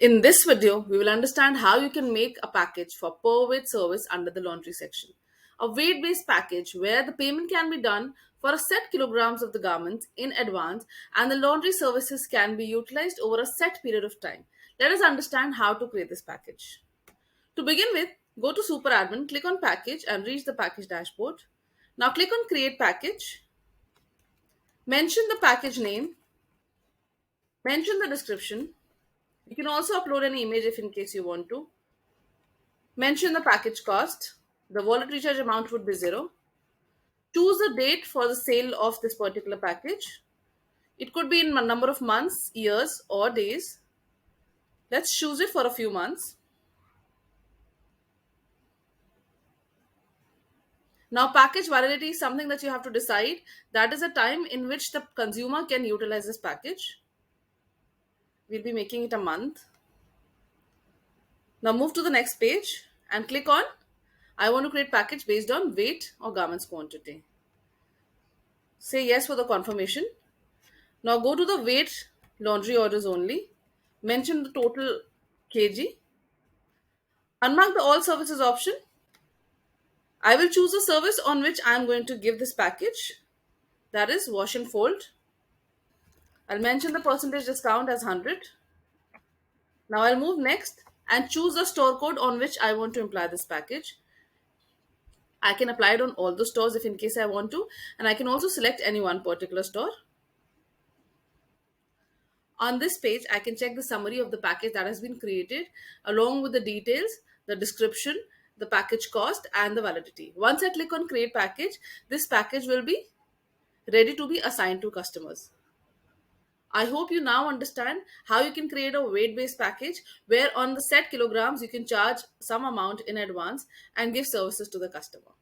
In this video, we will understand how you can make a package for per weight service under the laundry section. A weight-based package where the payment can be done for a set kilograms of the garments in advance and the laundry services can be utilized over a set period of time. Let us understand how to create this package. To begin with, go to Super Admin, click on Package and reach the package dashboard. Now click on Create Package, mention the package name, mention the description. You can also upload an image if in case you want to. Mention the package cost. The wallet recharge amount would be 0. Choose a date for the sale of this particular package. It could be in a number of months, years, or days. Let's choose it for a few months. Now, package validity is something that you have to decide. That is a time in which the consumer can utilize this package. We'll be making it a month. Now move to the next page and click on I want to create package based on weight or garments quantity. Say yes for the confirmation. Now go to the weight laundry orders only. Mention the total kg. Unmark the all services option. I will choose a service on which I am going to give this package. That is wash and fold. I'll mention the percentage discount as 100. Now I'll move next and choose the store code on which I want to imply this package. I can apply it on all the stores if in case I want to, and I can also select any one particular store. On this page, I can check the summary of the package that has been created along with the details, the description, the package cost, and the validity. Once I click on create package, this package will be ready to be assigned to customers. I hope you now understand how you can create a weight-based package where on the set kilograms you can charge some amount in advance and give services to the customer.